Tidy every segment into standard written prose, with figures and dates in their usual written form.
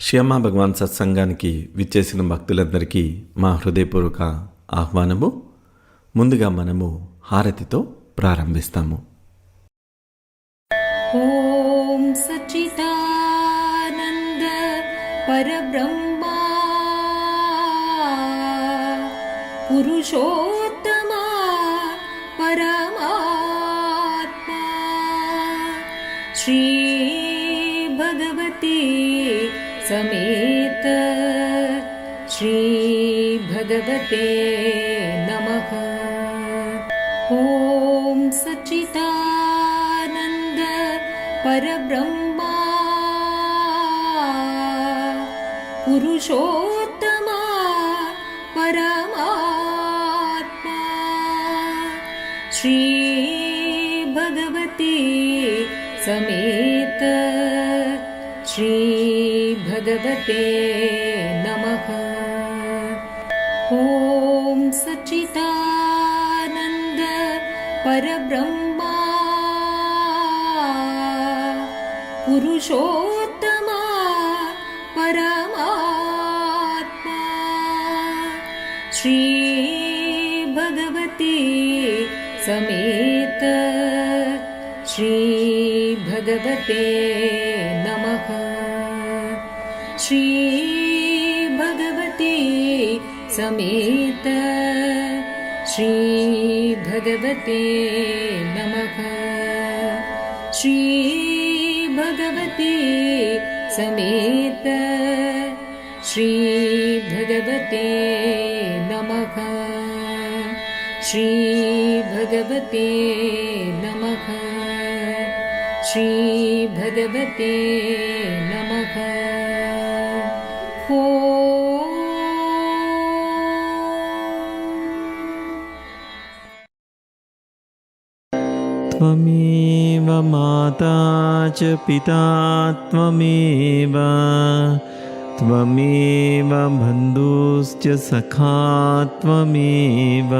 శ్యామ భగవాన్ సత్సంగానికి విచ్చేసిన భక్తులందరికీ మా హృదయపూర్వక ఆహ్వానము. ముందుగా మనము హారతితో ప్రారంభిస్తాము. ఓం సచ్చిదానంద పరబ్రహ్మ పురుషోత్తమ పరమాత్మ శ్రీ భగవతి సమేత శ్రీ భగవతే నమః. ఓం సచ్చిదానంద పరబ్రహ్మ పురుషోత్తమ పరమాత్మ శ్రీ భగవతి సమేత శ్రీ భగవతే నమః. ఓం సచ్చిదానంద పరబ్రహ్మ పురుషోత్తమ పరమాత్మ శ్రీ భగవతి సమేత శ్రీ భగవతే నమః. శ్రీ భగవతి సమేత శ్రీ భగవతే నమః. శ్రీ భగవతి సమేత శ్రీ భగవతే నమః. శ్రీ భగవతే నమః. శ్రీ భగవతే నమః. త్వమేవ మాతా చ పితా త్వమేవ త్వమేవ బంధుశ్చ సఖా త్వమేవ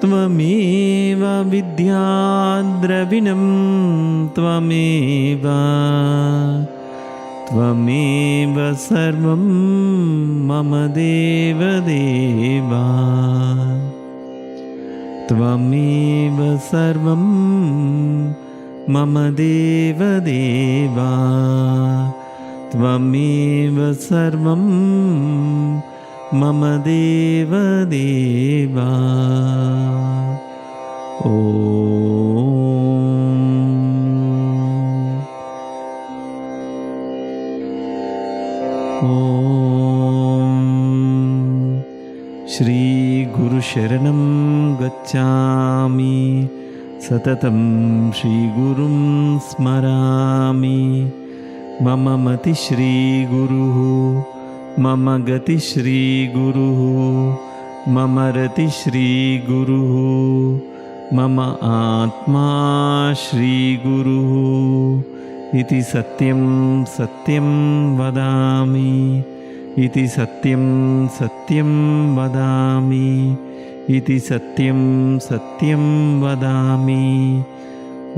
త్వమేవ విద్యా ద్రవిణం త్వమేవ త్వమేవ సర్వం మమ దేవదేవా త్వమేవ సర్వం మమ దేవదేవా త్వమేవ సర్వం మమ దేవదేవా. ఓం శ్రీ గురు శరణం గచ్ఛామి సతతం శ్రీ గురుం స్మరామి. మమ మతి శ్రీ గురుః మమ గతి శ్రీ గురుః మమ రతి శ్రీ గురుః మమ ఆత్మా శ్రీ గురుః ఇతి సత్యం సత్యం వదామి. ఇతి సత్యం సత్యం వదామి. ఇతి సత్యం సత్యం వదామి.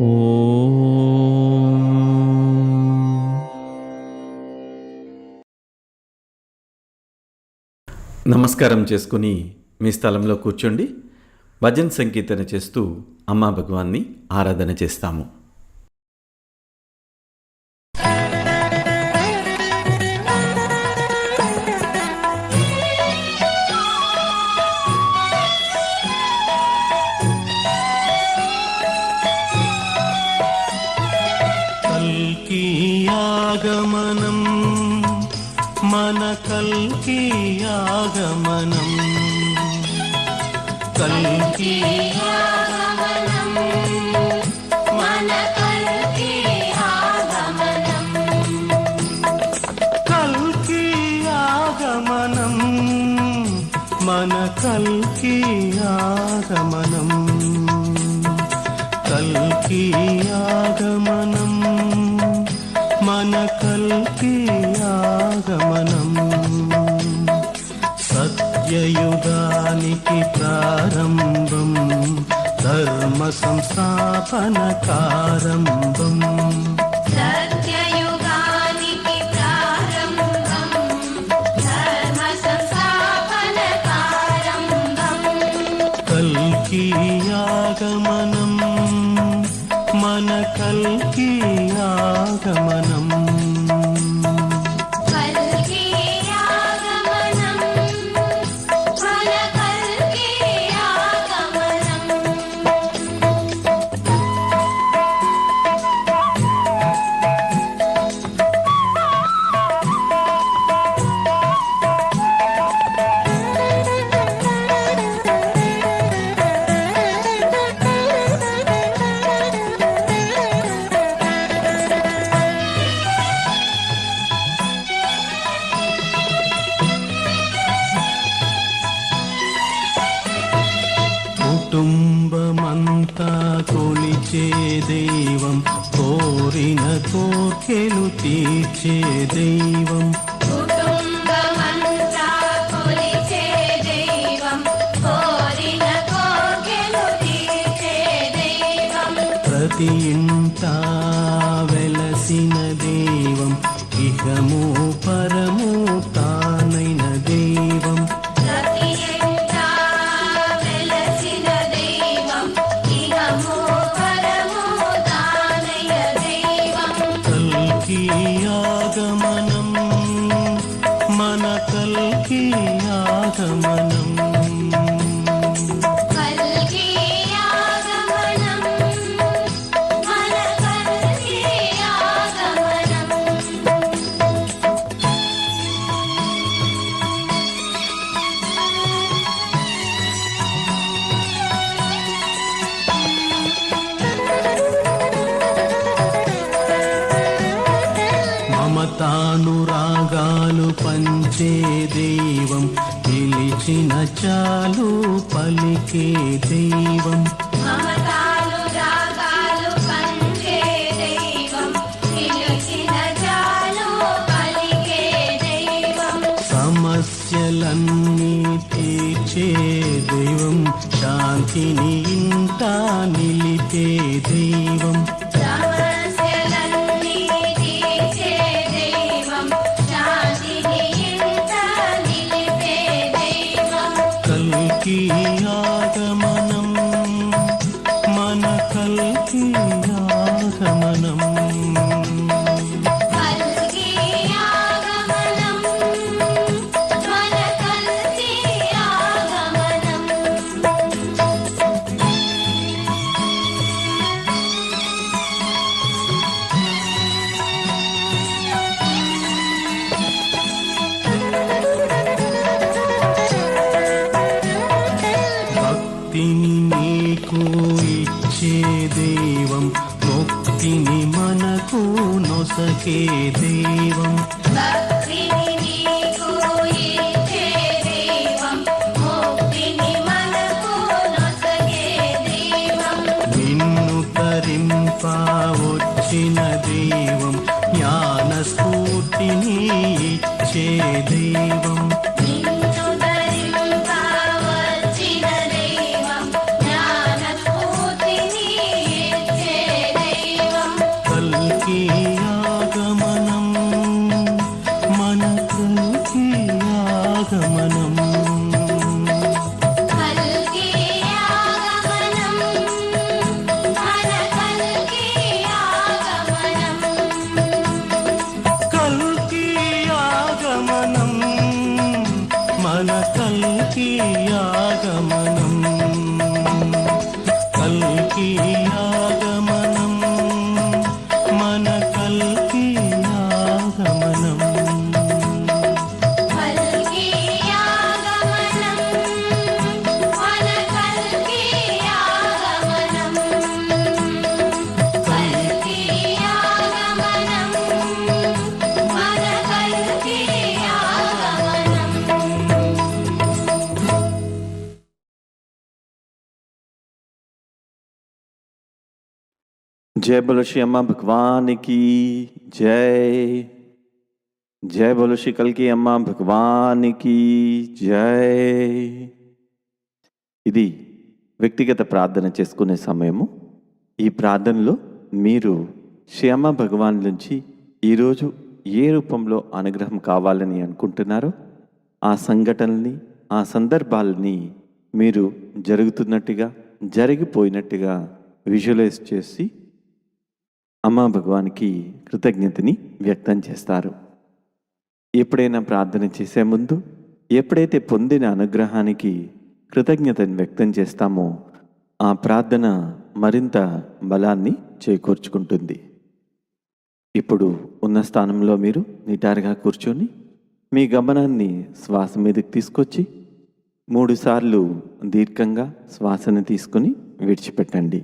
ఓం నమస్కారం చేసుకుని మీ స్థలంలో కూర్చోండి. భజన్ సంకీర్తన చేస్తూ అమ్మా భగవాన్ని ఆరాధన చేస్తాము. కల్కి ఆగమనం మన కల్కి ఆగమనం కల్కి ఆగమనం మన కల్కి ఆగమనం కల్కి ఆగమనం మన కల్కి ఆగమనం కల్కి ఆగమనం మన కల్కి ఆగమనం సత్యయుగానికి ప్రారంభం ధర్మ సంస్థాపన కారంభం సత్యయుగానికి ప్రారంభం కల్కి ఆగమనం కల్కి ఆగమనం మన కల్కి ఆగమనం కుటుంబమంతా కొలిచే దైవం కోరిన కోర్కెలు తీర్చే దైవం కుటుంబమంతా కొలిచే దైవం కోరిన కోర్కెలు తీర్చే దైవం ప్రతి ఇంట వెలసిన దైవం ఇహము పరము తానైన దైవం ప్రతి ఇంట వెలసిన దైవం ఇహము పరము తానయ్య దైవం కల్కి ఆగమనం మన కల్కి ఆగమనం కల్కి ఆగమనం మన కల్కి ఆగమనం మమతానురాగాలు పంచే దైవం పిలిచిన చాలు పలికే దైవం మమతాలు రాగాలు పంచే దైవం పిలిచిన చాలు పలికే దైవం సమస్యలన్నీ తీర్చే దైవం శాంతిని ఇంట నిలిపే దైవం సమస్యలన్నీ తీర్చే దైవం శాంతిని ఇంట నిలిపే దైవం కల్కి ఆగమనం మన కల్కి ఆగమనం కల్కి ఆగమనం మన కల్కి ఆగమనం భక్తిని నీకు ఇచ్చే దైవం ముక్తిని మనకు నొసగే దైవం భక్తిని నీకు ఇచ్చే దైవం ముక్తిని మనకు నొసగే దైవం నిన్ను తరింప వచ్చిన దైవం జ్ఞాన స్ఫూర్తిని ఇచ్చే దైవం నిన్ను ధరింప వచ్చిన దైవం జ్ఞాన స్ఫూర్తిని ఇచ్చే దైవం కల్కి ఆగమనం మన కల్కి ఆగమనం కల్కి ఆగమనం మన కల్కి ఆగమనం కల్కి ఆగమనం మన కల్కి ఆగమనం కల్కి ఆగమనం మన కల్కి ఆగమనం కల్కి ఆగమనం మన కల్కి ఆగమనం కల్కి ఆగమనం మన కల్కి ఆగమనం जय बोलो श्री अम्मा भगवान की जय। जय बोलो श्री कल्की अम्मा भगवान की जय। ఇది వ్యక్తిగత ప్రార్థన చేసుకునే సమయము. ఈ ప్రార్థనలో మీరు శ్రీ అమ్మ భగవాన్ నుంచి ఈరోజు ఏ రూపంలో అనుగ్రహం కావాలని అనుకుంటున్నారో ఆ సంఘటనల్ని ఆ సందర్భాలని మీరు జరుగుతున్నట్టుగా జరిగిపోయినట్టుగా విజువలైజ్ చేసి అమ్మా భగవాన్కి కృతజ్ఞతని వ్యక్తం చేస్తారు. ఎప్పుడైనా ప్రార్థన చేసే ముందు ఎప్పుడైతే పొందిన అనుగ్రహానికి కృతజ్ఞతను వ్యక్తం చేస్తామో ఆ ప్రార్థన మరింత బలాన్ని చేకూర్చుకుంటుంది. ఇప్పుడు ఉన్న స్థానంలో మీరు నిటారుగా కూర్చొని మీ గమనాన్ని శ్వాస మీదకి తీసుకొచ్చి 3 సార్లు దీర్ఘంగా శ్వాసను తీసుకుని విడిచిపెట్టండి.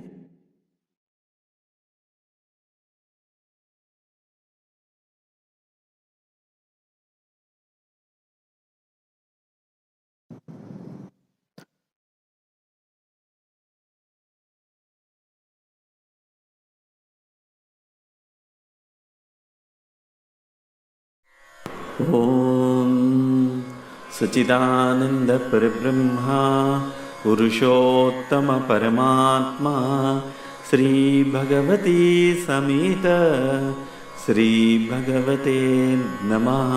ఓం సచిదానంద పరబ్రహ్మ పురుషోత్తమ పరమాత్మా శ్రీ భగవతి సమేత శ్రీ భగవతే నమః.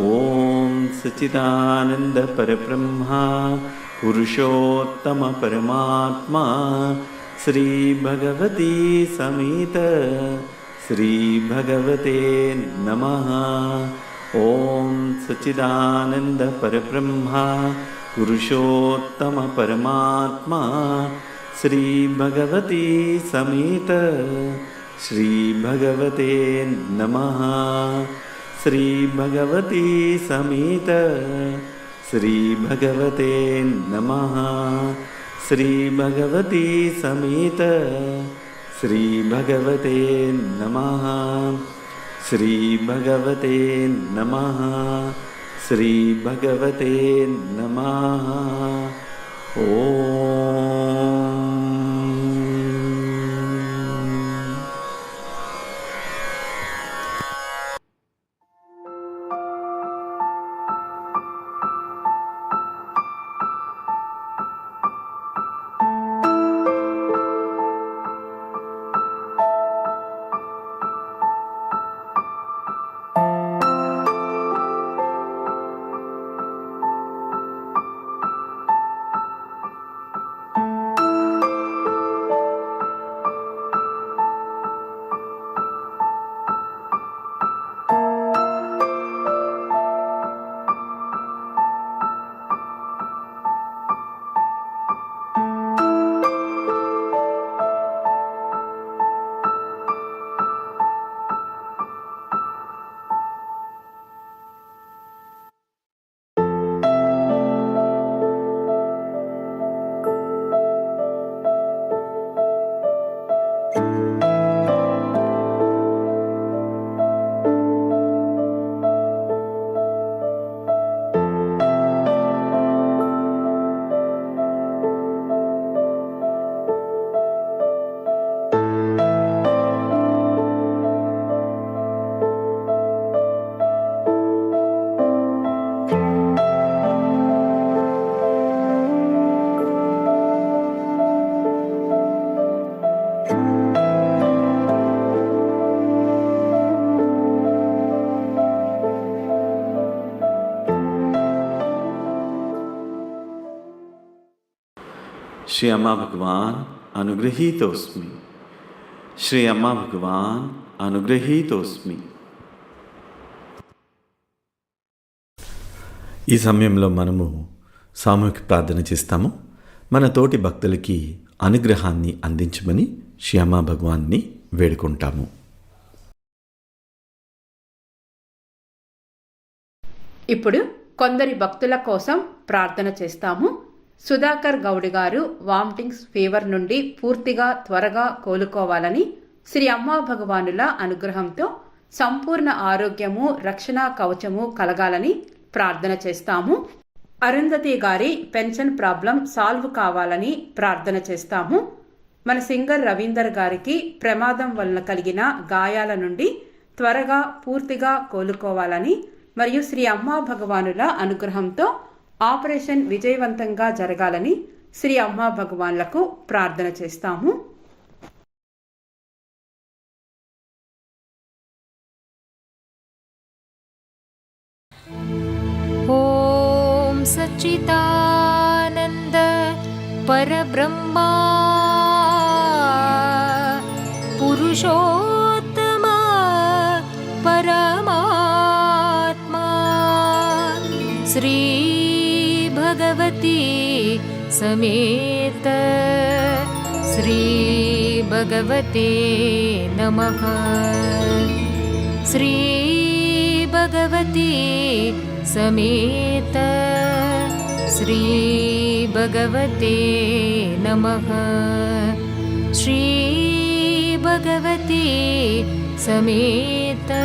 ఓం సచిదానంద పరబ్రహ్మ పురుషోత్తమ పరమాత్మా శ్రీ భగవతి సమేత శ్రీ భగవతే నమః. ఓం సచిదానంద పరబ్రహ్మ పురుషోత్తమ పరమాత్మా శ్రీ భగవతి సమేత శ్రీ భగవతే నమః. శ్రీ భగవతి సమేత శ్రీ భగవతే నమః. శ్రీ భగవతి సమేత శ్రీ భగవతే నమః. శ్రీ భగవతే నమః. శ్రీ భగవతే నమః. ఓం श्री अम्मा भगवान अनुगृहीतोस्मि. श्री अम्मा भगवान अनुगृहीतोस्मि. ఈ సమయంలో మనము సామూహిక ప్రార్థన చేస్తాము. మన తోటి భక్తులకి అనుగ్రహాన్ని అందించమని శ్రీ అమ్మా భగవాన్ని వేడుకుంటాము. ఇప్పుడు కొందరి భక్తుల కోసం ప్రార్థన చేస్తాము. సుధాకర్ గౌడ్ గారు వామిటింగ్స్ ఫీవర్ నుండి పూర్తిగా త్వరగా కోలుకోవాలని, శ్రీ అమ్మా భగవానుల అనుగ్రహంతో సంపూర్ణ ఆరోగ్యము రక్షణ కవచము కలగాలని ప్రార్థన చేస్తాము. అరుంధతి గారి పెన్షన్ ప్రాబ్లం సాల్వ్ కావాలని ప్రార్థన చేస్తాము. మన సింగర్ రవీందర్ గారికి ప్రమాదం వలన కలిగిన గాయాల నుండి త్వరగా పూర్తిగా కోలుకోవాలని మరియు శ్రీ అమ్మా భగవానుల అనుగ్రహంతో ఆపరేషన్ విజయవంతంగా జరగాలని శ్రీ అమ్మా భగవాన్లకు ప్రార్థన చేస్తాము. ఓం సచ్చిదానంద పరబ్రహ్మ పురుషో श्री भगवती समेत श्री भगवते नमः। श्री भगवती समेत श्री भगवते नमः। श्री भगवती समेत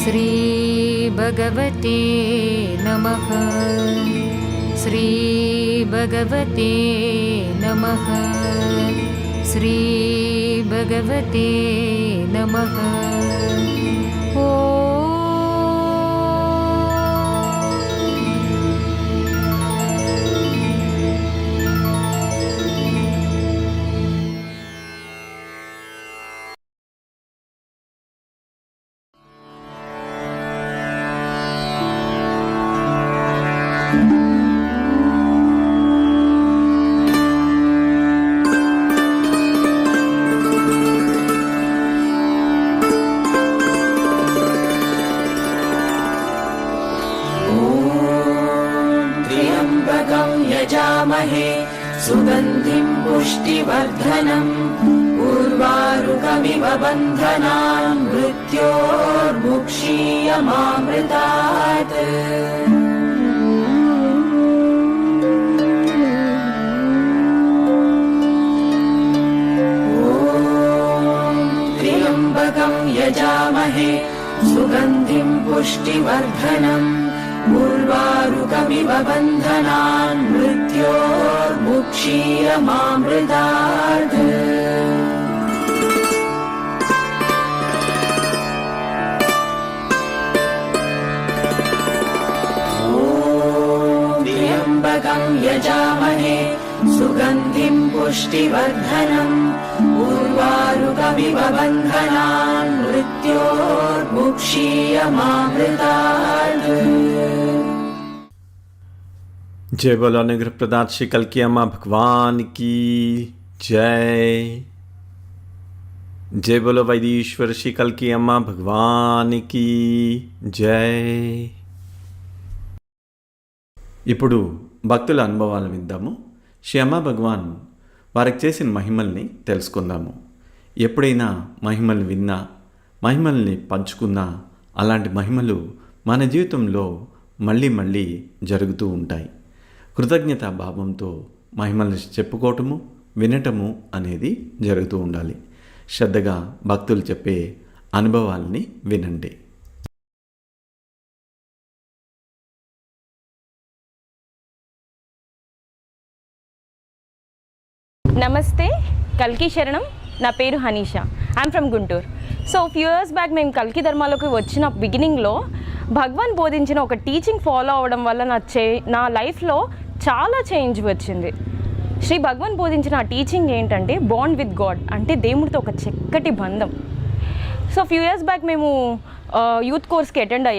श्री भगवते नमः। श्री भगवते नमः। श्री भगवते नमः। ॐ यजामहे सुगन्धिं पुष्टिवर्धनम् उर्वारुकमिव बन्धनान् मृत्योर्मुक्षीयमामृतात्। ॐ त्र्यम्बकं यजामहे सुगन्धिं पुष्टिवर्धनम् उर्वारुकमिव बन्धनान् मृत्योर्मुक्षीयमामृतात्। ॐ त्र्यम्बकं यजामहे सुगन्धिं पुष्टिवर्धनम् उर्वारुकमिव बन्धनान् मृत्योर्मुक्षीयमामृतात्। जय बोलो अनुग्रह प्रदात श्री कल्की अम्मा भगवान की जय। जय बोलो वैदीश्वर श्री कल्की अम्मा भगवान की జై. ఇప్పుడు భక్తుల అనుభవాలు విందాము. శ్రీ అమ్మ భగవాన్ వారికి చేసిన మహిమల్ని తెలుసుకుందాము. ఎప్పుడైనా మహిమల్ని విన్నా, మహిమల్ని పంచుకున్నా అలాంటి మహిమలు మన జీవితంలో మళ్ళీ మళ్ళీ జరుగుతూ ఉంటాయి. కృతజ్ఞతా భావంతో మహిమల్ని చెప్పుకోవటము, వినటము అనేది జరుగుతూ ఉండాలి. శ్రద్ధగా భక్తులు చెప్పే అనుభవాల్ని వినండి. నమస్తే, కల్కి శరణం. నా పేరు Hanisha. I'm from Guntur. So few years back మేము కల్కి ధర్మాలోకి వచ్చిన బిగినింగ్లో భగవాన్ బోధించిన ఒక టీచింగ్ ఫాలో అవ్వడం వల్ల నా లైఫ్లో చాలా చేంజ్ వచ్చింది. శ్రీ భగవాన్ బోధించిన ఆ టీచింగ్ ఏంటంటే బాండ్ విత్ గాడ్, అంటే దేవుడితో ఒక చక్కటి బంధం. సో ఫ్యూ ఇయర్స్ బ్యాక్ మేము యూత్ కోర్స్కి అటెండ్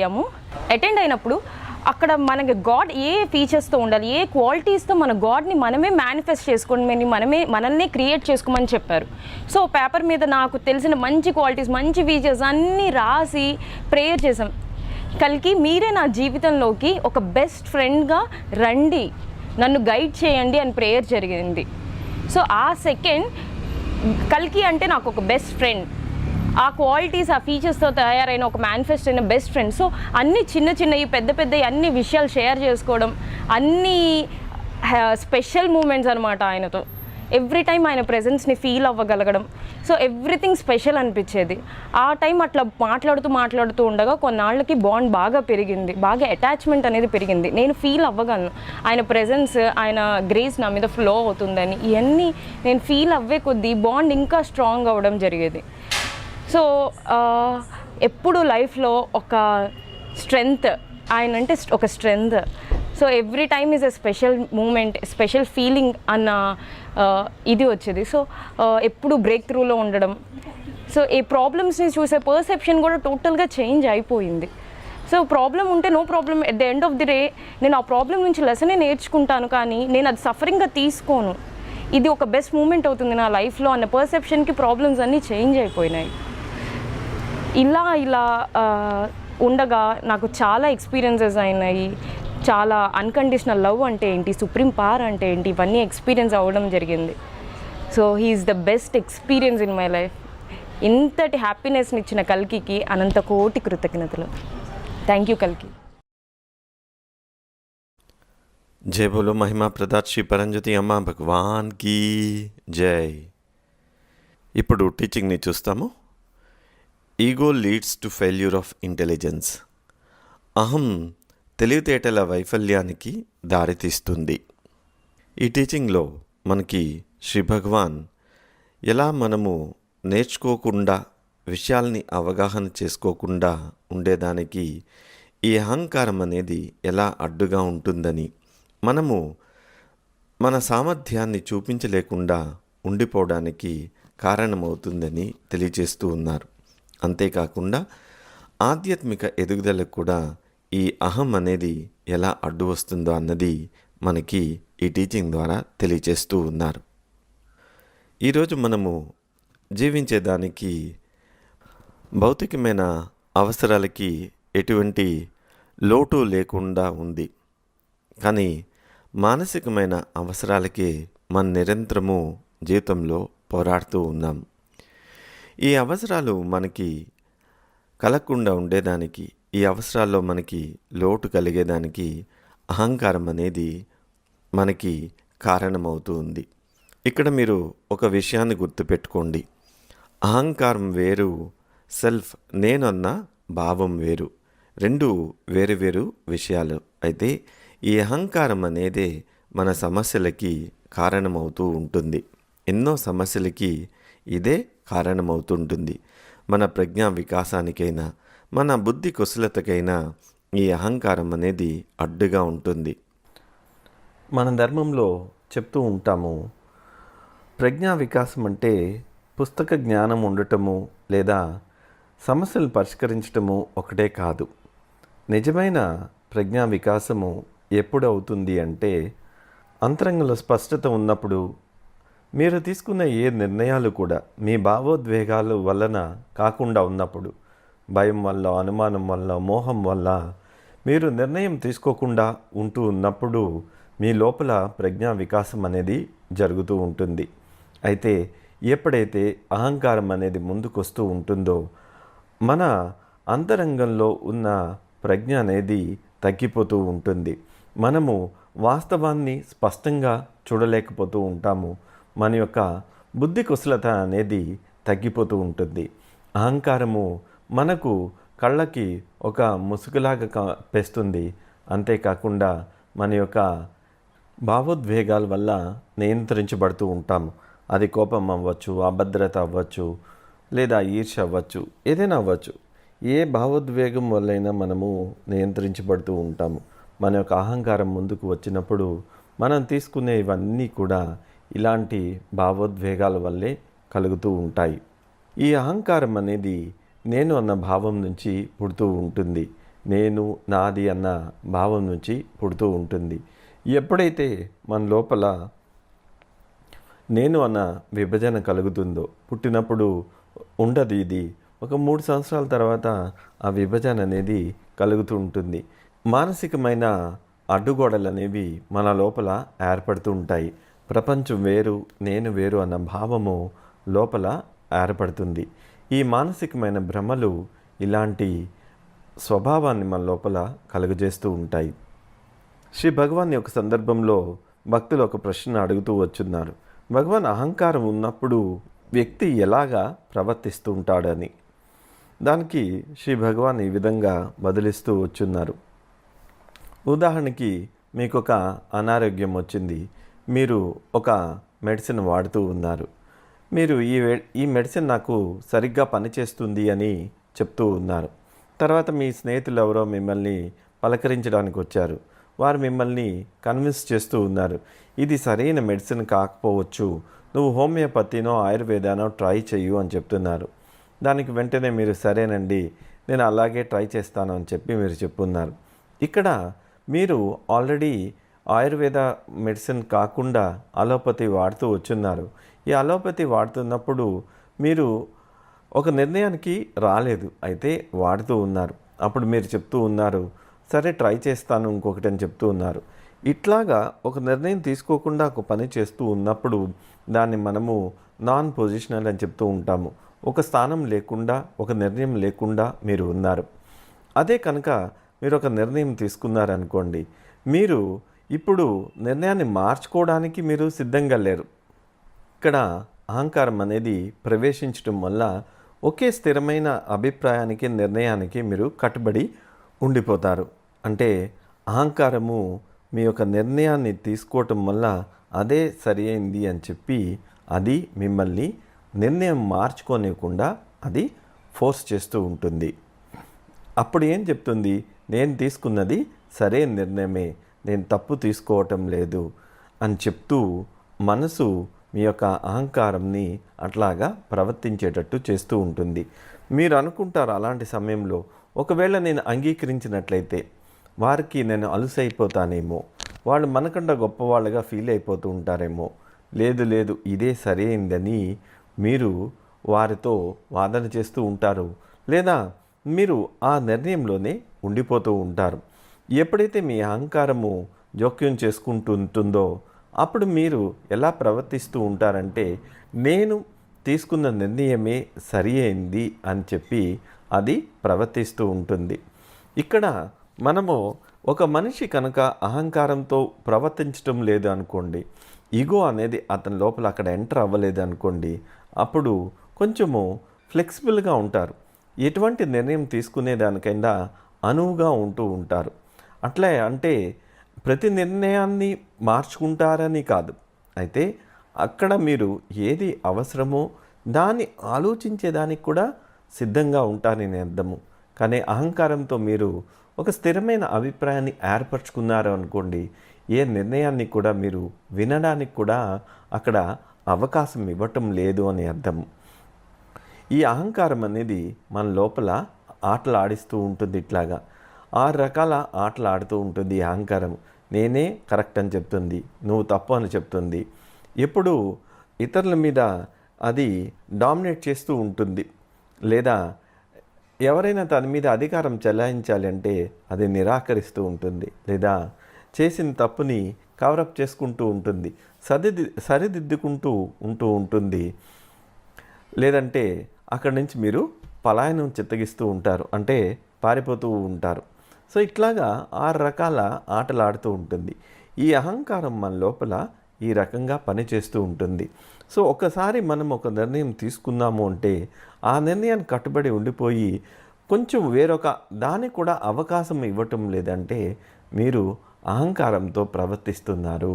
అయినప్పుడు అక్కడ మనకి గాడ్ ఏ ఫీచర్స్తో ఉండాలి, ఏ క్వాలిటీస్తో మన గాడ్ని మనమే మేనిఫెస్ట్ చేసుకోండి, మనల్ని క్రియేట్ చేసుకోమని చెప్పారు. సో పేపర్ మీద నాకు తెలిసిన మంచి క్వాలిటీస్, మంచి ఫీచర్స్ అన్నీ రాసి ప్రేయర్ చేసాం. కల్కి మీరే నా జీవితంలోకి ఒక బెస్ట్ ఫ్రెండ్గా రండి, నన్ను గైడ్ చేయండి అని ప్రేయర్ జరిగింది. సో ఆ సెకండ్ కల్కి అంటే నాకు ఒక బెస్ట్ ఫ్రెండ్, ఆ క్వాలిటీస్, ఆ ఫీచర్స్తో తయారైన ఒక మేనిఫెస్ట్ అయిన బెస్ట్ ఫ్రెండ్. సో అన్ని చిన్నవి పెద్ద అన్ని విషయాలు షేర్ చేసుకోవడం, అన్నీ స్పెషల్ మూమెంట్స్ అనమాట ఆయనతో. ఎవ్రీ టైం ఆయన ప్రెజెన్స్ని ఫీల్ అవ్వగలగడం, సో ఎవ్రీథింగ్ స్పెషల్ అనిపించేది. ఆ టైం అట్లా మాట్లాడుతూ ఉండగా కొన్నాళ్ళకి బాండ్ బాగా పెరిగింది, బాగా అటాచ్మెంట్ అనేది పెరిగింది. నేను ఫీల్ అవ్వగలను ఆయన ప్రెజెన్స్, ఆయన గ్రేస్ నా మీద ఫ్లో అవుతుందని. ఇవన్నీ నేను ఫీల్ అవ్వే కొద్దీ బాండ్ ఇంకా స్ట్రాంగ్ అవ్వడం జరిగేది. సో ఎప్పుడు లైఫ్లో ఒక స్ట్రెంగ్త్, ఆయన అంటే ఒక strength. So every time is a special moment, special feeling అన్న ఇది వచ్చేది. సో ఎప్పుడు బ్రేక్ త్రూలో ఉండడం. సో ఈ ప్రాబ్లమ్స్ని చూసే పర్సెప్షన్ కూడా టోటల్గా చేంజ్ అయిపోయింది. సో ప్రాబ్లం ఉంటే no problem, at the end of the day నేను ఆ ప్రాబ్లం నుంచి లెసనే నేర్చుకుంటాను, కానీ నేను అది సఫరింగ్గా తీసుకోను. ఇది ఒక బెస్ట్ మూమెంట్ అవుతుంది నా లైఫ్లో అన్న పర్సెప్షన్కి ప్రాబ్లమ్స్ అన్నీ చేంజ్ అయిపోయినాయి. ఇలా ఉండగా నాకు చాలా ఎక్స్పీరియన్సెస్ అయినాయి. చాలా అన్కండిషనల్ లవ్ అంటే ఏంటి, సుప్రీం పవర్ అంటే ఏంటి, ఇవన్నీ ఎక్స్పీరియన్స్ అవ్వడం జరిగింది. So he's the best experience in my life. ఇంతటి హ్యాపీనెస్ని ఇచ్చిన కల్కికి అనంత కోటి కృతజ్ఞతలు. థ్యాంక్ యూ కల్కి. జై బోలో మహిమా ప్రదాత్ శ్రీ పరంజ్యోతి అమ్మ భగవాన్ కీ జై. ఇప్పుడు టీచింగ్ని చూస్తాము. Ego leads to failure of intelligence. అహం తెలివితేటల వైఫల్యానికి దారితీస్తుంది. ఈ టీచింగ్లో మనకి శ్రీ భగవాన్ ఎలా మనము నేర్చుకోకుండా, విషయాల్ని అవగాహన చేసుకోకుండా ఉండేదానికి ఈ అహంకారం అనేది ఎలా అడ్డుగా ఉంటుందని, మనము మన సామర్థ్యాన్ని చూపించలేకుండా ఉండిపోవడానికి కారణమవుతుందని తెలియజేస్తూ ఉన్నారు. అంతేకాకుండా ఆధ్యాత్మిక ఎదుగుదలకు కూడా ఈ అహం అనేది ఎలా అడ్డు వస్తుందో అన్నది మనకి ఈ టీచింగ్ ద్వారా తెలియజేస్తూ ఉన్నారు. ఈరోజు మనము జీవించేదానికి భౌతికమైన అవసరాలకి ఎటువంటి లోటు లేకుండా ఉంది. కానీ మానసికమైన అవసరాలకే మన నిరంతరము జీవితంలో పోరాడుతూ ఉన్నాం. ఈ అవసరాలు మనకి కలగకుండా ఉండేదానికి, ఈ అవసరాల్లో మనకి లోటు కలిగేదానికి అహంకారం అనేది మనకి కారణమవుతూ ఉంది. ఇక్కడ మీరు ఒక విషయాన్ని గుర్తుపెట్టుకోండి. అహంకారం వేరు, సెల్ఫ్ నేనన్న భావం వేరు. రెండు వేరు వేరు విషయాలు. అయితే ఈ అహంకారం అనేదే మన సమస్యలకి కారణమవుతూ ఉంటుంది. ఎన్నో సమస్యలకి ఇదే కారణమవుతుంటుంది. మన ప్రజ్ఞా వికాసానికైనా, మన బుద్ధి కుశలతకైనా ఈ అహంకారం అనేది అడ్డుగా ఉంటుంది. మన ధర్మంలో చెప్తూ ఉంటాము, ప్రజ్ఞా వికాసం అంటే పుస్తక జ్ఞానం ఉండటము లేదా సమస్యలు పరిష్కరించటము ఒకటే కాదు. నిజమైన ప్రజ్ఞా వికాసము ఎప్పుడు అవుతుంది అంటే అంతరంగంలో స్పష్టత ఉన్నప్పుడు, మీరు తీసుకున్న ఏ నిర్ణయాలు కూడా మీ భావోద్వేగాల వలన కాకుండా ఉన్నప్పుడు, భయం వల్ల, అనుమానం వల్ల, మోహం వల్ల మీరు నిర్ణయం తీసుకోకుండా ఉంటూ ఉన్నప్పుడు మీ లోపల ప్రజ్ఞా వికాసం అనేది జరుగుతూ ఉంటుంది. అయితే ఎప్పుడైతే అహంకారం అనేది ముందుకొస్తూ ఉంటుందో మన అంతరంగంలో ఉన్న ప్రజ్ఞ అనేది తగ్గిపోతూ ఉంటుంది. మనము వాస్తవాన్ని స్పష్టంగా చూడలేకపోతూ ఉంటాము. మన యొక్క బుద్ధి కుశలత అనేది తగ్గిపోతూ ఉంటుంది. అహంకారము మనకు కళ్ళకి ఒక ముసుగులాగా పెస్తుంది. అంతేకాకుండా మన యొక్క భావోద్వేగాల వల్ల నియంత్రించబడుతూ ఉంటాము. అది కోపం అవ్వచ్చు, అభద్రత అవ్వచ్చు, లేదా ఈర్ష్య అవ్వచ్చు, ఏదైనా అవ్వచ్చు. ఏ భావోద్వేగం వల్లైనా మనము నియంత్రించబడుతూ ఉంటాము. మన యొక్క అహంకారం ముందుకు వచ్చినప్పుడు మనం తీసుకునే ఇవన్నీ కూడా ఇలాంటి భావోద్వేగాల వల్లే కలుగుతూ ఉంటాయి. ఈ అహంకారం అనేది నేను అన్న భావం నుంచి పుడుతూ ఉంటుంది. నేను, నాది అన్న భావం నుంచి పుడుతూ ఉంటుంది. ఎప్పుడైతే మన లోపల నేను అన్న విభజన కలుగుతుందో, పుట్టినప్పుడు ఉండదు ఇది, ఒక 3 సంవత్సరాల తర్వాత ఆ విభజన అనేది కలుగుతూ ఉంటుంది. మానసికమైన అడ్డుగోడలు అనేవి మన లోపల ఏర్పడుతూ ఉంటాయి. ప్రపంచం వేరు, నేను వేరు అన్న భావము లోపల ఏర్పడుతుంది. ఈ మానసికమైన భ్రమలు ఇలాంటి స్వభావాన్ని మన లోపల కలుగజేస్తూ ఉంటాయి. శ్రీ భగవాన్ యొక్క సందర్భంలో భక్తులు ఒక ప్రశ్న అడుగుతూ వచ్చున్నారు. భగవాన్, అహంకారం ఉన్నప్పుడు వ్యక్తి ఎలాగా ప్రవర్తిస్తూ ఉంటాడని. దానికి శ్రీ భగవాన్ ఈ విధంగా బదిలిస్తూ వచ్చున్నారు. ఉదాహరణకి మీకు ఒక అనారోగ్యం వచ్చింది. మీరు ఒక మెడిసిన్ వాడుతూ ఉన్నారు. మీరు ఈ మెడిసిన్ నాకు సరిగ్గా పనిచేస్తుంది అని చెప్తూ ఉన్నారు. తర్వాత మీ స్నేహితులు ఎవరో మిమ్మల్ని పలకరించడానికి వచ్చారు. వారు మిమ్మల్ని కన్విన్స్ చేస్తూ ఉన్నారు, ఇది సరైన మెడిసిన్ కాకపోవచ్చు, నువ్వు హోమియోపతినో ఆయుర్వేదానో ట్రై చెయ్యు అని చెప్తున్నారు. దానికి వెంటనే మీరు సరేనండి, నేను అలాగే ట్రై చేస్తాను అని చెప్పి మీరు చెప్పున్నారు. ఇక్కడ మీరు ఆల్రెడీ ఆయుర్వేద మెడిసిన్ కాకుండా అలోపతి వాడుతూ వచ్చున్నారు. ఈ అలోపతి వాడుతున్నప్పుడు మీరు ఒక నిర్ణయానికి రాలేదు, అయితే వాడుతూ ఉన్నారు. అప్పుడు మీరు చెప్తూ ఉన్నారు, సరే ట్రై చేస్తాను ఇంకొకటి అని చెప్తూ ఉన్నారు. ఇట్లాగా ఒక నిర్ణయం తీసుకోకుండా ఒక పని చేస్తూ ఉన్నప్పుడు దాన్ని మనము నాన్ పొజిషనల్ అని చెప్తూ ఉంటాము. ఒక స్థానం లేకుండా, ఒక నిర్ణయం లేకుండా మీరు ఉన్నారు. అదే కనుక మీరు ఒక నిర్ణయం తీసుకున్నారనుకోండి, మీరు ఇప్పుడు నిర్ణయాన్ని మార్చుకోవడానికి మీరు సిద్ధంగా లేరు. ఇక్కడ అహంకారం అనేది ప్రవేశించడం వల్ల ఒకే స్థిరమైన అభిప్రాయానికి, నిర్ణయానికి మీరు కట్టుబడి ఉండిపోతారు. అంటే అహంకారము మీ యొక్క నిర్ణయాన్ని తీసుకోవటం వల్ల అదే సరి అయింది అని చెప్పి అది మిమ్మల్ని నిర్ణయం మార్చుకోనివ్వకుండా అది ఫోర్స్ చేస్తూ ఉంటుంది. అప్పుడు ఏం చెప్తుంది? నేను తీసుకున్నది సరైన నిర్ణయమే, నేను తప్పు తీసుకోవటం లేదు అని చెప్తూ మనసు మీ యొక్క అహంకారంని అట్లాగా ప్రవర్తించేటట్టు చేస్తూ ఉంటుంది. మీరు అనుకుంటారు అలాంటి సమయంలో, ఒకవేళ నేను అంగీకరించినట్లయితే వారికి నేను అలుసైపోతానేమో, వాళ్ళు మనకంటే గొప్పవాళ్ళుగా ఫీల్ అయిపోతూ ఉంటారేమో, లేదు లేదు ఇదే సరైందని మీరు వారితో వాదన చేస్తూ ఉంటారు, లేదా మీరు ఆ నిర్ణయంలోనే ఉండిపోతూ ఉంటారు. ఎప్పుడైతే మీ అహంకారము జోక్యం చేసుకుంటూ ఉంటుందో అప్పుడు మీరు ఎలా ప్రవర్తిస్తూ ఉంటారంటే, నేను తీసుకున్న నిర్ణయమే సరి అయింది అని చెప్పి అది ప్రవర్తిస్తూ ఉంటుంది. ఇక్కడ మనము ఒక మనిషి కనుక అహంకారంతో ప్రవర్తించడం లేదు అనుకోండి, ఈగో అనేది అతని లోపల అక్కడ ఎంటర్ అవ్వలేదు అనుకోండి, అప్పుడు కొంచెము ఫ్లెక్సిబుల్గా ఉంటారు. ఎటువంటి నిర్ణయం తీసుకునేదానికైనా అనువుగా ఉంటూ ఉంటారు. అట్లే అంటే ప్రతి నిర్ణయాన్ని మార్చుకుంటారని కాదు, అయితే అక్కడ మీరు ఏది అవసరమో దాన్ని ఆలోచించేదానికి కూడా సిద్ధంగా ఉంటారని అర్థము. కానీ అహంకారంతో మీరు ఒక స్థిరమైన అభిప్రాయాన్ని ఏర్పరచుకున్నారు అనుకోండి, ఏ నిర్ణయాన్ని కూడా మీరు వినడానికి కూడా అక్కడ అవకాశం ఇవ్వటం లేదు అని అర్థము. ఈ అహంకారం అనేది మన లోపల ఆటలు ఆడిస్తూ ఉంటుంది. ఇట్లాగా 6 రకాల ఆటలు ఆడుతూ ఉంటుంది ఈ అహంకారం. నేనే కరెక్ట్ అని చెప్తుంది, నువ్వు తప్పు అని చెప్తుంది. ఎప్పుడు ఇతరుల మీద అది డామినేట్ చేస్తూ ఉంటుంది, లేదా ఎవరైనా తన మీద అధికారం చెలాయించాలి అంటే అది నిరాకరిస్తూ ఉంటుంది, లేదా చేసిన తప్పుని కవరప్ చేసుకుంటూ ఉంటుంది, సరిదిద్దుకుంటూ ఉంటుంది, లేదంటే అక్కడి నుంచి మీరు పలాయనం చిత్తగిస్తూ ఉంటారు, అంటే పారిపోతూ ఉంటారు. సో ఇట్లాగా 6 రకాల ఆటలు ఆడుతూ ఉంటుంది. ఈ అహంకారం మన లోపల ఈ రకంగా పనిచేస్తూ ఉంటుంది. సో ఒకసారి మనం ఒక నిర్ణయం తీసుకున్నాము అంటే ఆ నిర్ణయాన్ని కట్టుబడి ఉండిపోయి కొంచెం వేరొక దానికి కూడా అవకాశం ఇవ్వటం లేదంటే మీరు అహంకారంతో ప్రవర్తిస్తున్నారు.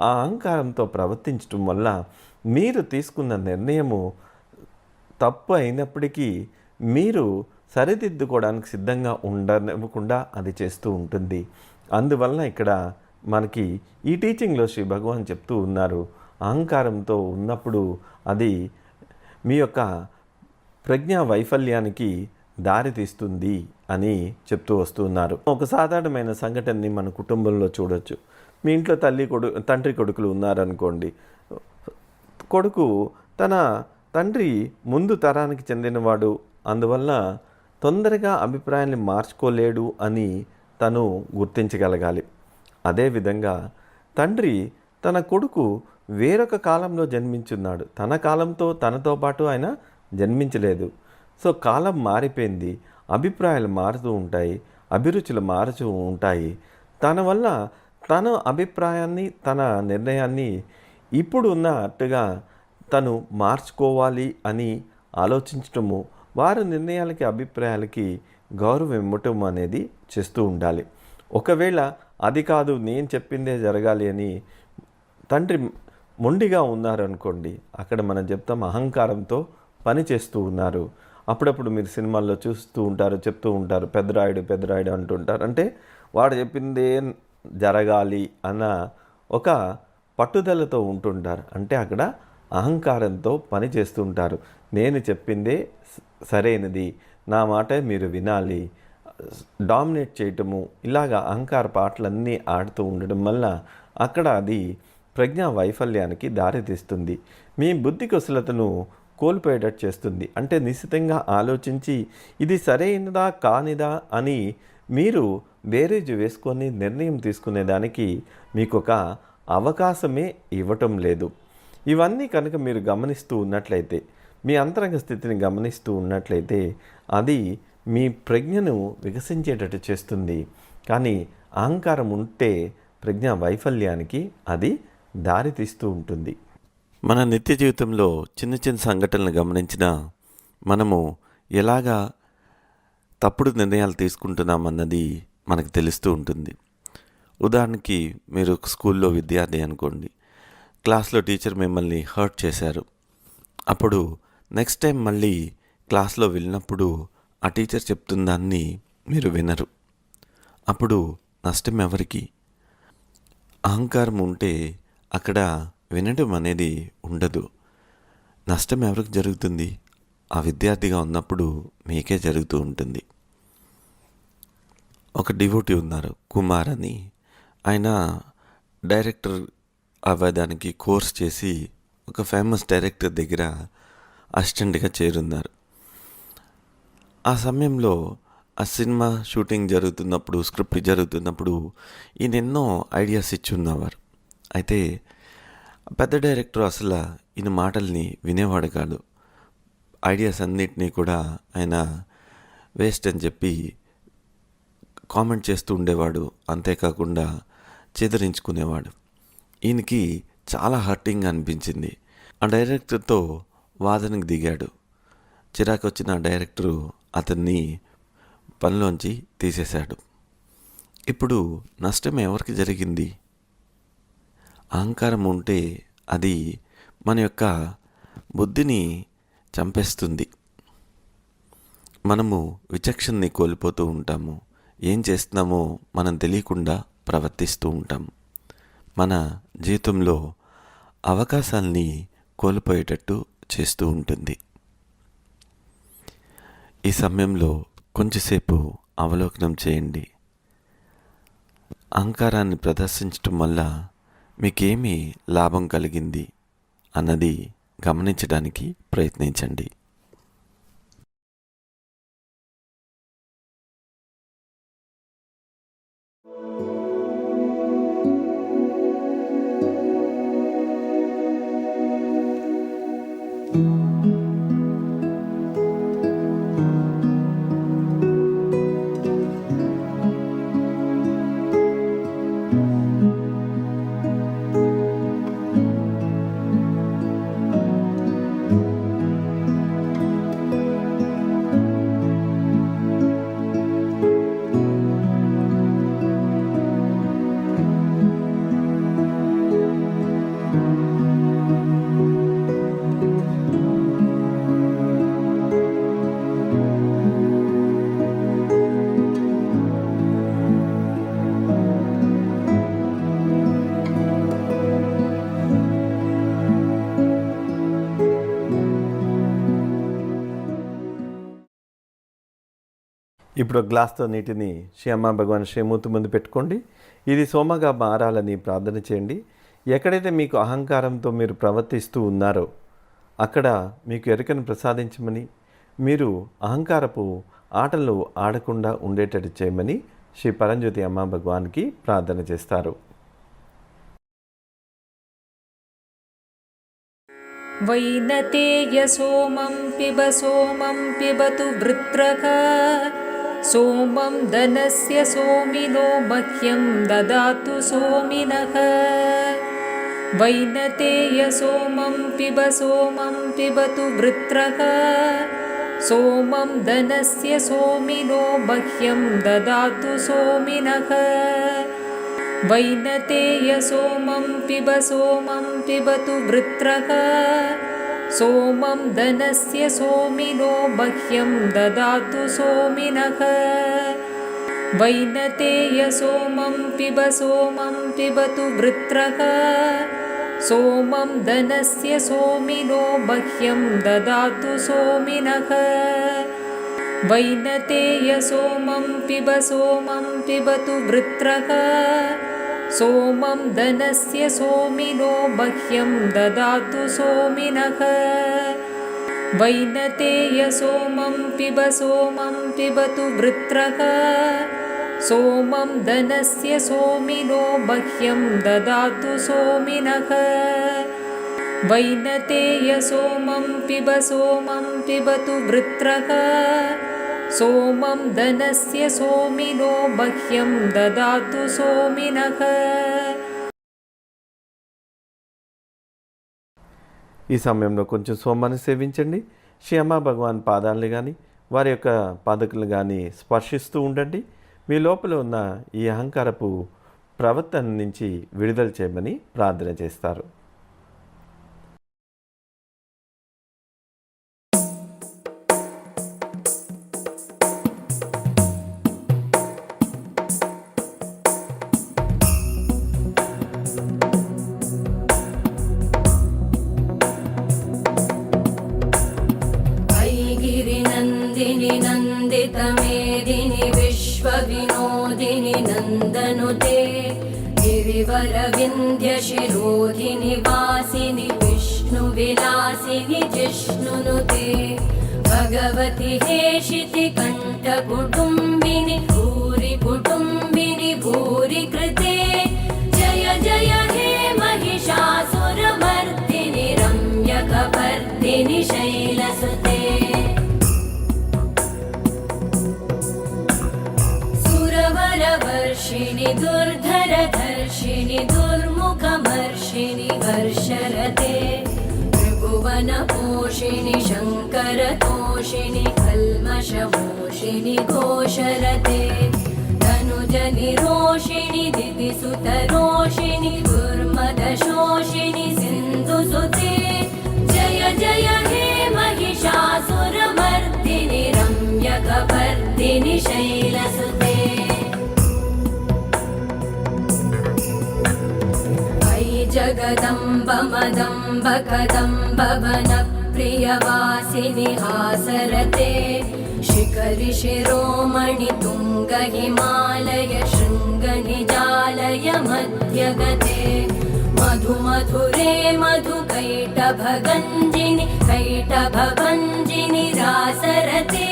ఆ అహంకారంతో ప్రవర్తించడం వల్ల మీరు తీసుకున్న నిర్ణయము తప్పు అయినప్పటికీ మీరు సరిదిద్దుకోవడానికి సిద్ధంగా ఉండనివ్వకుండా అది చేస్తూ ఉంటుంది. అందువలన ఇక్కడ మనకి ఈ టీచింగ్లో శ్రీ భగవాన్ చెప్తూ ఉన్నారు, అహంకారంతో ఉన్నప్పుడు అది మీ యొక్క ప్రజ్ఞా వైఫల్యానికి దారి తీస్తుంది అని చెప్తూ వస్తున్నారు. ఒక సాధారణమైన సంఘటనని మన కుటుంబంలో చూడొచ్చు. మీ ఇంట్లో తండ్రి కొడుకులు ఉన్నారనుకోండి. కొడుకు తన తండ్రి ముందు తరానికి చెందినవాడు, అందువల్ల తొందరగా అభిప్రాయాన్ని మార్చుకోలేడు అని తను గుర్తించగలగాలి. అదేవిధంగా తండ్రి తన కొడుకు వేరొక కాలంలో జన్మించున్నాడు, తన కాలంతో తనతో పాటు ఆయన జన్మించలేదు. సో కాలం మారిపోయింది, అభిప్రాయాలు మారుతూ ఉంటాయి, అభిరుచులు మారుతూ ఉంటాయి. తన వల్ల తన అభిప్రాయాన్ని, తన నిర్ణయాన్ని ఇప్పుడు ఉన్నట్టుగా తను మార్చుకోవాలి అని ఆలోచించటము, వారి నిర్ణయాలకి, అభిప్రాయాలకి గౌరవం ఇవ్వటం అనేది చేస్తూ ఉండాలి. ఒకవేళ అది కాదు నేను చెప్పిందే జరగాలి అని తండ్రి మొండిగా ఉన్నారనుకోండి, అక్కడ మనం చెప్తాం అహంకారంతో పని చేస్తూ ఉన్నారు. అప్పుడప్పుడు మీరు సినిమాల్లో చూస్తూ ఉంటారు, చెప్తూ ఉంటారు, పెద్దరాయుడు అంటుంటారు. అంటే వాడు చెప్పిందే జరగాలి అన్న ఒక పట్టుదలతో ఉంటుంటారు. అంటే అక్కడ అహంకారంతో పని చేస్తుంటారు. నేను చెప్పిందే సరైనది, నా మాట మీరు వినాలి, డామినేట్ చేయటము, ఇలాగా అహంకార పాటలన్నీ ఆడుతూ ఉండడం వల్ల అక్కడ అది ప్రజ్ఞా వైఫల్యానికి దారితీస్తుంది. మీ బుద్ధి కుశలతను కోల్పోయేటట్టు చేస్తుంది. అంటే నిశ్చితంగా ఆలోచించి ఇది సరైనదా కానిదా అని మీరు బేరీజు వేసుకొని నిర్ణయం తీసుకునేదానికి మీకు ఒక అవకాశమే ఇవ్వటం లేదు. ఇవన్నీ కనుక మీరు గమనిస్తూ ఉన్నట్లయితే, మీ అంతరంగ స్థితిని గమనిస్తూ ఉన్నట్లయితే అది మీ ప్రజ్ఞను వికసించేటట్టు చేస్తుంది. కానీ అహంకారం ఉంటే ప్రజ్ఞా వైఫల్యానికి అది దారితీస్తూ ఉంటుంది. మన నిత్య జీవితంలో చిన్న చిన్న సంఘటనలు గమనించినా మనము ఎలాగా తప్పుడు నిర్ణయాలు తీసుకుంటున్నామన్నది మనకు తెలుస్తూ ఉంటుంది. ఉదాహరణకి మీరు స్కూల్లో విద్యార్థి అనుకోండి, క్లాస్లో టీచర్ మిమ్మల్ని హర్ట్ చేశారు. అప్పుడు నెక్స్ట్ టైం మళ్ళీ క్లాస్లో వెళ్ళినప్పుడు ఆ టీచర్ చెప్తున్న దాన్ని మీరు వినరు. అప్పుడు నష్టం ఎవరికి? అహంకారం ఉంటే అక్కడ వినడం అనేది ఉండదు. నష్టం ఎవరికి జరుగుతుంది? ఆ విద్యార్థిగా ఉన్నప్పుడు మీకే జరుగుతూ ఉంటుంది. ఒక డివోటీ ఉన్నారు, కుమార్ అని. ఆయన డైరెక్టర్ అవ్వడానికి కోర్స్ చేసి ఒక ఫేమస్ డైరెక్టర్ దగ్గర అసిస్టెంట్గా చేరున్నారు. ఆ సమయంలో ఆ సినిమా షూటింగ్ జరుగుతున్నప్పుడు, స్క్రిప్ట్ జరుగుతున్నప్పుడు ఈయన ఎన్నో ఐడియాస్ ఇచ్చి ఉన్నవారు. అయితే పెద్ద డైరెక్టర్ అసలు ఈయన మాటల్ని వినేవాడు కాదు. ఐడియాస్ అన్నిటినీ కూడా ఆయన వేస్ట్ అని చెప్పి కామెంట్ చేస్తూ ఉండేవాడు. అంతేకాకుండా చెదిరించుకునేవాడు. ఈయనకి చాలా హర్టింగ్ అనిపించింది. ఆ డైరెక్టర్తో వాదనకు దిగాడు. చిరాకు వచ్చిన ఆ డైరెక్టరు అతన్ని పనిలోంచి తీసేశాడు. ఇప్పుడు నష్టం ఎవరికి జరిగింది? అహంకారం ఉంటే అది మన యొక్క బుద్ధిని చంపేస్తుంది. మనము విచక్షణని కోల్పోతూ ఉంటాము. ఏం చేస్తున్నామో మనం తెలియకుండా ప్రవర్తిస్తూ ఉంటాం. మన జీవితంలో అవకాశాలని కోల్పోయేటట్టు చేస్తూ ఉంటుంది. ఈ సమయంలో కొంచెంసేపు అవలోకనం చేయండి. అహంకారాన్ని ప్రదర్శించటం వల్ల మీకేమీ లాభం కలిగింది అన్నది గమనించడానికి ప్రయత్నించండి. ఇప్పుడు ఒక గ్లాస్తో నీటిని శ్రీ అమ్మా భగవాన్ శ్రీమూర్తి ముందు పెట్టుకోండి. ఇది సోమగా మారాలని ప్రార్థన చేయండి. ఎక్కడైతే మీకు అహంకారంతో మీరు ప్రవర్తిస్తూ ఉన్నారో అక్కడ మీకు ఎరుకను ప్రసాదించమని, మీరు అహంకారపు ఆటలు ఆడకుండా ఉండేటట్టు చేయమని శ్రీ పరంజ్యోతి అమ్మా భగవాన్కి ప్రార్థన చేస్తారు. वैनतेय सोमं पिबतु वृत्रः सोमं धनस्य सोमिनो मह्यं ददातु सोमिनः वैनतेय सोमं पिबतु वृत्रः सोमं धनस्य सोमिनो मह्यं ददातु सोमिनः वैनतेय सोमं पिबतु वृत्रः सोमं धनस्य सोमिनो मह्यं ददातु सोमिनः वैनतेय सोमं पिबतु वृत्रः सोमं धनस्य सोमिनो मह्यं ददातु सोमिनः वैनतेय सोमं पिबतु वृत्रः सोमं धनस्य सोमिनो मह्यं ददातु सोमिनः वैनतेय सोमं पिबतु वृत्रः सोमं धनस्य सोमिनो मह्यं ददातु सोमिनः वैनतेय सोमं पिबतु वृत्रः सोमं धनस्य सोमिनो मह्यं ददातु सोमिनः। ఈ సమయంలో కొంచెం సోమాన్ని సేవించండి. శ్యామా భగవాన్ పాదాలని కానీ వారి యొక్క పాదకులు కానీ స్పర్శిస్తూ ఉండండి. మీ లోపల ఉన్న ఈ అహంకారపు ప్రవర్తన నుంచి విడుదల చేయమని ప్రార్థన చేస్తారు. नन्दितमेदिनि विश्वविनोदिनि नन्दनुते गिरिवरविन्ध्यशिरोधिनि वासिनि विष्णुविलासिनि जिष्णुनुते भगवति हेशिति कण्ठकुटुम्बिनि भूरि कुटुम्बिनि भूरि कृते जय जय हे महिषासुरमर्दिनि रम्यकपर्दिनि शैलसुते वर्षिणि दुर्धरधर्षिणि दुर्मुखमर्षिणि वर्षरते त्रिभुवनपोषिणि शङ्करतोषिणि कल्मषमोषिणि घोषरते तनुजनिरोषिणि दिदिसुतरोषिणि दुर्मदशोषिणि सिन्धुसुते जय जय हे महिषासुरमर्दिनि रम्यकपर्दिनि शैलसुते जगदम्ब मदम्ब कदम्ब वनप्रियवासिनि हासरते शिखरि शिरोमणि तुङ्ग हिमालय शृङ्गनिजालय मध्यगते मधुमधुरे मधुकैटभगञ्जिनि कैटभभञ्जिनि रासरते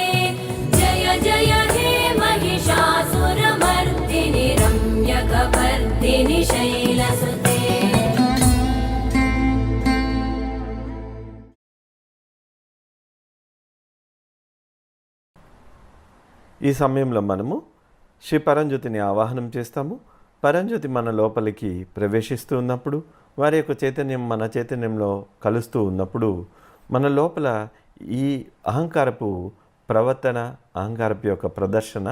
जय जय हे महिषासुरमर्दिनि रम्यकपर्दिनि शैलसुते ఈ సమయంలో మనము శ్రీ పరంజ్యోతిని ఆవాహనం చేస్తాము. పరంజ్యోతి మన లోపలికి ప్రవేశిస్తూ ఉన్నప్పుడు, వారి యొక్క చైతన్యం మన చైతన్యంలో కలుస్తూ ఉన్నప్పుడు మన లోపల ఈ అహంకారపు ప్రవర్తన, అహంకారపు యొక్క ప్రదర్శన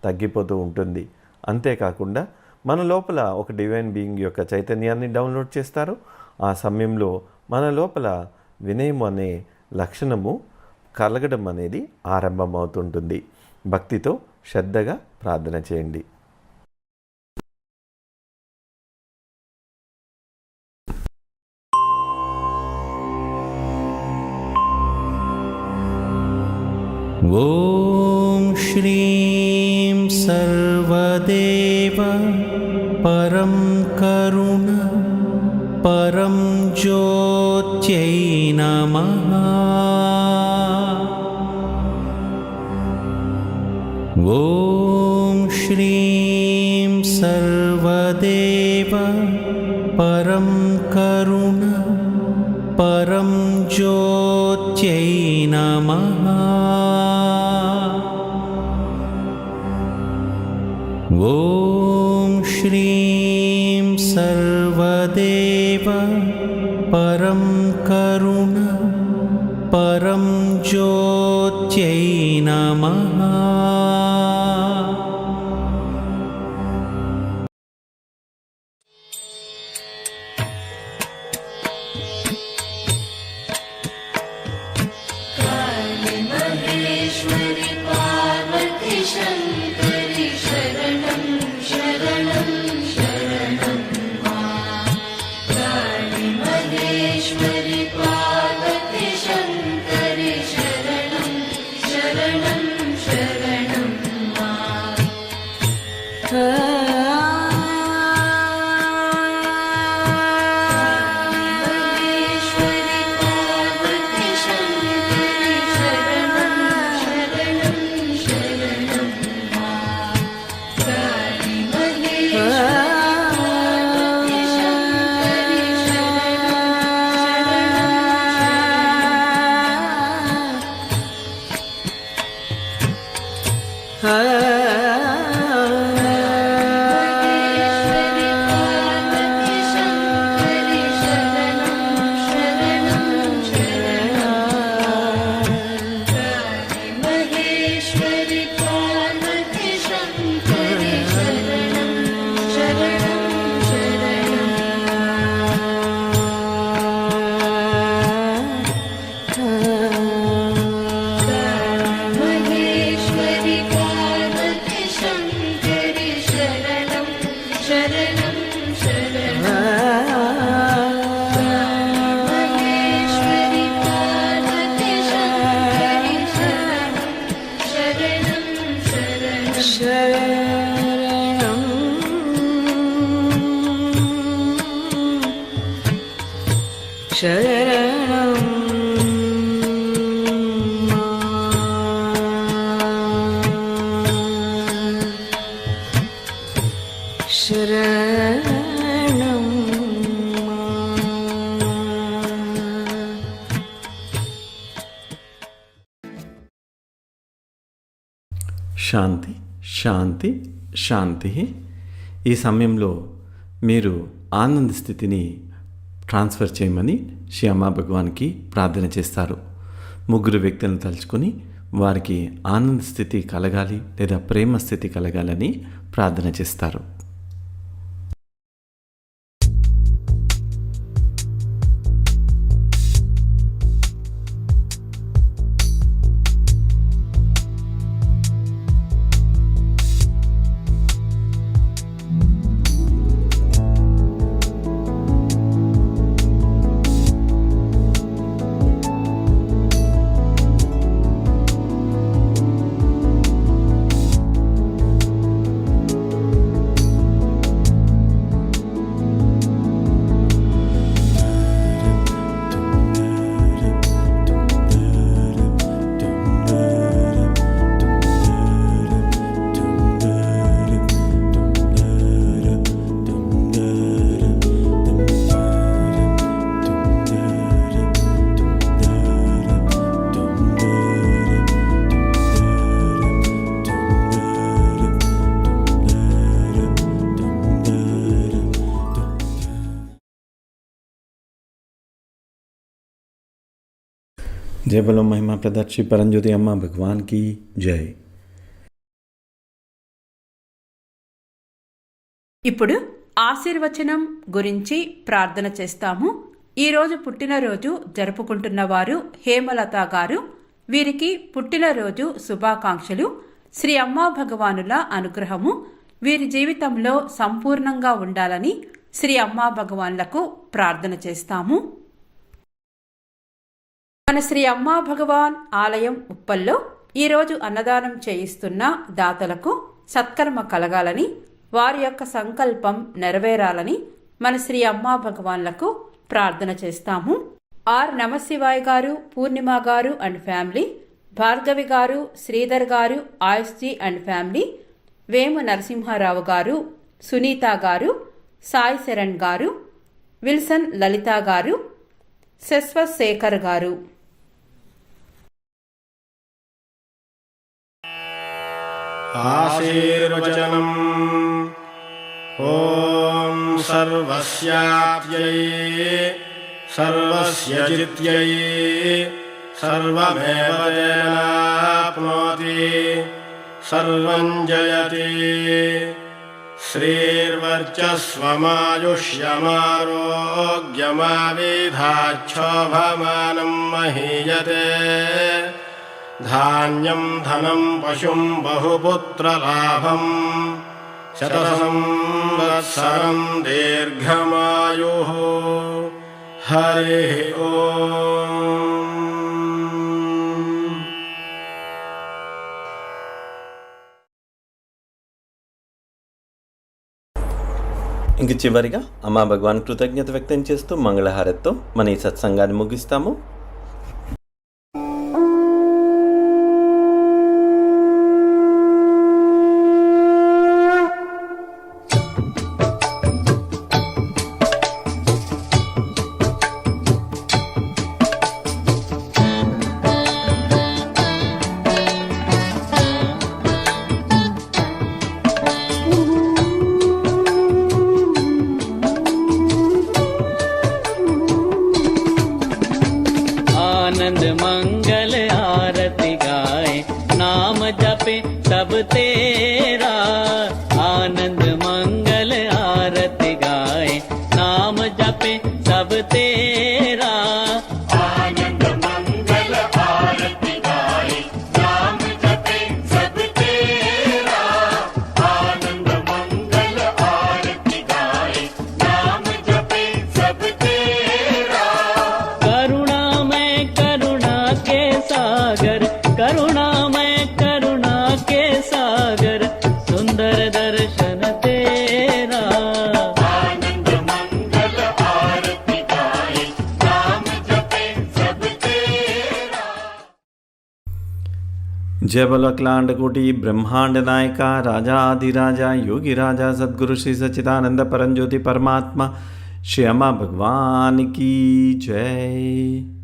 తగ్గిపోతూ ఉంటుంది. అంతేకాకుండా మన లోపల ఒక డివైన్ బీయింగ్ యొక్క చైతన్యాన్ని డౌన్లోడ్ చేస్తారు. ఆ సమయంలో మన లోపల వినయం అనే లక్షణము కలగడం అనేది ఆరంభమవుతుంటుంది. భక్తితో శ్రద్ధగా ప్రార్థన చేయండి. ఓం శ్రీం సర్వదేవ పరం కరుణ పరం జ్యోత్యై నమః. ఓం శ్రీం సర్వదేవ పరం కరుణ పరం జ్యోత్యై నమః. ఓం శ్రీం సర్వదేవ పరం కరుణ పరం జ్యోత్యై నమః. शरणं शरणं శాంతి శాంతి శాంతి. ఈ సమయంలో మీరు ఆనంద స్థితిని ట్రాన్స్ఫర్ చేయమని శ్యామా భగవాన్కి ప్రార్థన చేస్తారు. ముగ్గురు వ్యక్తులను తలుచుకొని వారికి ఆనంద స్థితి కలగాలి లేదా ప్రేమ స్థితి కలగాలని ప్రార్థన చేస్తారు. जय बोलो महिमा प्रदात श्री परंज्योति अम्मा भगवान की जय. ఇప్పుడు ఆశీర్వచనం గురించి ప్రార్థన చేస్తాము. ఈరోజు పుట్టినరోజు జరుపుకుంటున్న వారు హేమలత గారు. వీరికి పుట్టినరోజు శుభాకాంక్షలు. శ్రీ అమ్మా భగవానుల అనుగ్రహము వీరి జీవితంలో సంపూర్ణంగా ఉండాలని శ్రీ అమ్మా భగవాన్లకు ప్రార్థన చేస్తాము. మన శ్రీ అమ్మా భగవాన్ ఆలయం ఉప్పల్లో ఈరోజు అన్నదానం చేయిస్తున్న దాతలకు సత్కర్మ కలగాలని, వారి యొక్క సంకల్పం నెరవేరాలని మన శ్రీ అమ్మా భగవాన్లకు ప్రార్థన చేస్తాము. ఆర్ నమశివాయ్ గారు, పూర్ణిమ గారు అండ్ ఫ్యామిలీ, భార్గవి గారు, శ్రీధర్ గారు, ఆయుష్జీ అండ్ ఫ్యామిలీ, వేము నరసింహారావు గారు, సునీత గారు, సాయి శరణ్ గారు, విల్సన్ లలిత గారు, శశ్వత్ శేఖర్ గారు. ఆశీర్వచనం. ఓం సర్వస్యాప్యై సర్వస్య జిత్యై సర్వమేవ తేనాప్నోతి సర్వం జయతి. శ్రీర్వర్చస్వమాయుష్యమారోగ్యమావిధాక్షోభమానం మహీయతే. ధాన్యం ధనం పశుం బహుపుత్రలాభం శతసంవత్సరం దీర్ఘమాయుః. హరి ఓం. ఇంక చివరిగా అమ్మా భగవాన్ కృతజ్ఞత వ్యక్తం చేస్తూ మంగళహారతితో మన ఈ సత్సంగాన్ని ముగిస్తాము. सब तेरा, आनंद मंगल आरती गाए, नाम जपे सब तेरा। आनंद मंगल आरती गाए, नाम जपे सब तेरा। आनंद मंगल आरती गाए, नाम जपे सब तेरा। करुणामय करुणा के सागर, करुणामय करुणा के सागर, सुंदर दर्शन तेरा। आनंद मंगल आरती गाए, नाम जपे सब तेरा। जय बोलो अखिलांड कोटि ब्रह्मांड नायका, राजा आदिराजा, योगी राजा, सद्गुरु श्री सच्चिदानंद परम ज्योति परमात्मा श्री अम्मा भगवान की जय।